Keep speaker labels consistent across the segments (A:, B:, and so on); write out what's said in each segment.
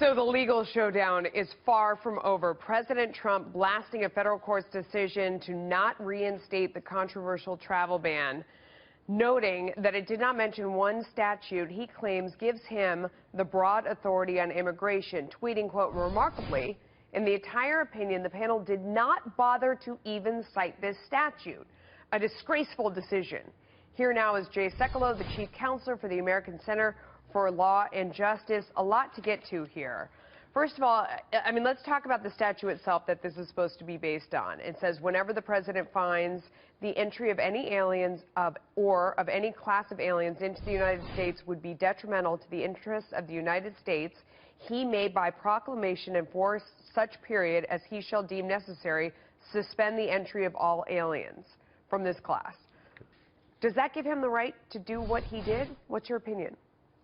A: So the legal showdown is far from over. President Trump blasting a federal court's decision to not reinstate the controversial travel ban, noting that it did not mention one statute he claims gives him the broad authority on immigration, tweeting, quote, "Remarkably, in the entire opinion, the panel did not bother to even cite this statute. A disgraceful decision." Here now is Sekulow, the chief counselor for the American Center for Law and Justice. A lot to get to here. First of all, let's talk about the statute itself that this is supposed to be based on. It says whenever the president finds the entry of any aliens or of any class of aliens into the United States would be detrimental to the interests of the United States, he may by proclamation and for such period as he shall deem necessary suspend the entry of all aliens from this class. Does that give him the right to do what he did? What's your opinion?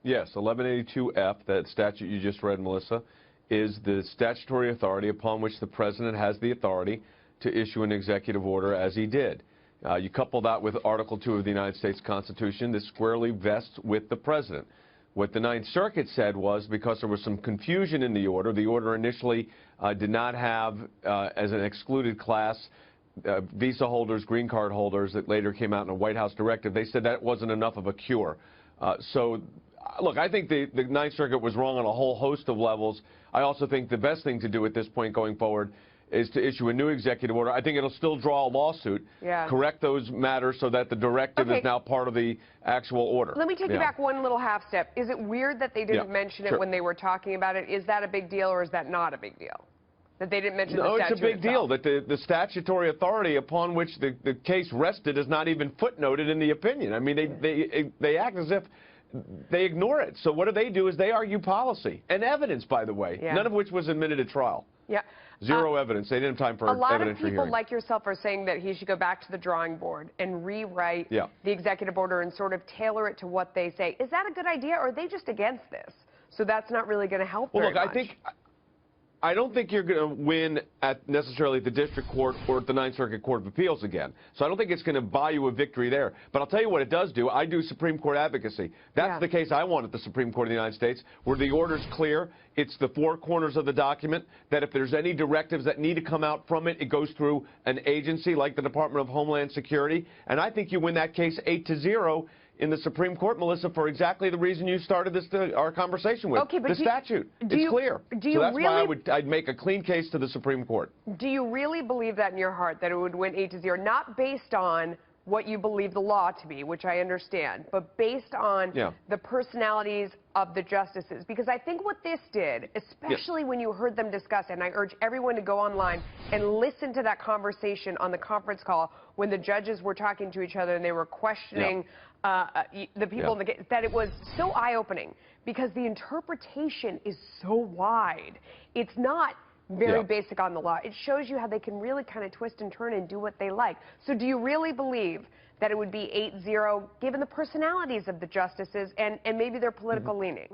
B: Yes, 1182F, that statute you just read, Melissa, is the statutory authority upon which the president has the authority to issue an executive order as he did. You couple that with Article 2 of the United States Constitution, this squarely vests with the president. What the Ninth Circuit said was because there was some confusion in the order initially did not have as an excluded class visa holders, green card holders that later came out in a White House directive. They said that wasn't enough of a cure. Look, I think the Ninth Circuit was wrong on a whole host of levels. I also think the best thing to do at this point going forward is to issue a new executive order. I think it'll still draw a lawsuit, correct those matters so that the directive is now part of the actual order.
A: Let me take you back one little half step. Is it weird that they didn't mention it when they were talking about it? Is that a big deal or is that not a big deal? That they didn't mention the statute
B: No, it's a big
A: itself?
B: deal. That the statutory authority upon which the case rested is not even footnoted in the opinion. I mean, they act as if they ignore it. So what do is they argue policy and evidence, by the way, none of which was admitted at trial. Zero evidence. They didn't have time for evidentiary hearing.
A: A lot of people like yourself are saying that he should go back to the drawing board and rewrite the executive order and sort of tailor it to what they say. Is that a good idea, or are they just against this? So that's not really going to help very much.
B: I don't think you're going to win at necessarily the district court or at the Ninth Circuit Court of Appeals again. So I don't think it's going to buy you a victory there. But I'll tell you what it does do. I do Supreme Court advocacy. That's the case I want at the Supreme Court of the United States, where the order's clear. It's the four corners of the document, that if there's any directives that need to come out from it, it goes through an agency like the Department of Homeland Security. And I think you win that case 8-0 in the Supreme Court, Melissa, for exactly the reason you started our conversation with.
A: Okay, but
B: the statute. It's clear. So that's why I'd make a clean case to the Supreme Court.
A: Do you really believe that in your heart, that it would win 8-0, not based on what you believe the law to be, which I understand, but based on the personalities of the justices? Because I think what this did, especially when you heard them discuss it, and I urge everyone to go online and listen to that conversation on the conference call when the judges were talking to each other and they were questioning the people in the case, that it was so eye-opening because the interpretation is so wide. It's not very basic on the law. It shows you how they can really kind of twist and turn and do what they like. So do you really believe that it would be 8-0 given the personalities of the justices and maybe their political leaning?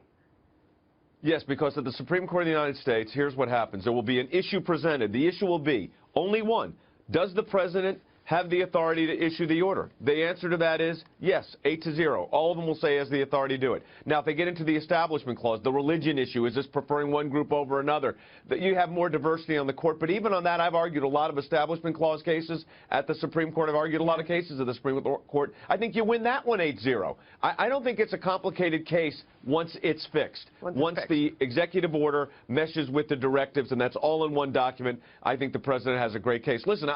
B: Yes, because at the Supreme Court of the United States, here's what happens. There will be an issue presented. The issue will be only one. Does the president have the authority to issue the order? The answer to that is yes, 8-0. All of them will say has the authority to do it. Now, if they get into the Establishment Clause, the religion issue, is this preferring one group over another? That you have more diversity on the court. But even on that, I've argued a lot of Establishment Clause cases at the Supreme Court. I've argued a lot of cases at the Supreme Court. I think you win that one 8-0. I don't think it's a complicated case once it's fixed. Once the executive order meshes with the directives, and that's all in one document, I think the president has a great case. Listen,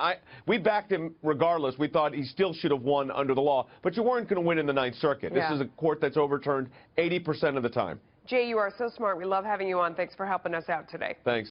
B: we backed him regardless. We thought he still should have won under the law, but you weren't going to win in the Ninth Circuit. This is a court that's overturned 80% of the time.
A: Jay, you are so smart. We love having you on. Thanks for helping us out today.
B: Thanks.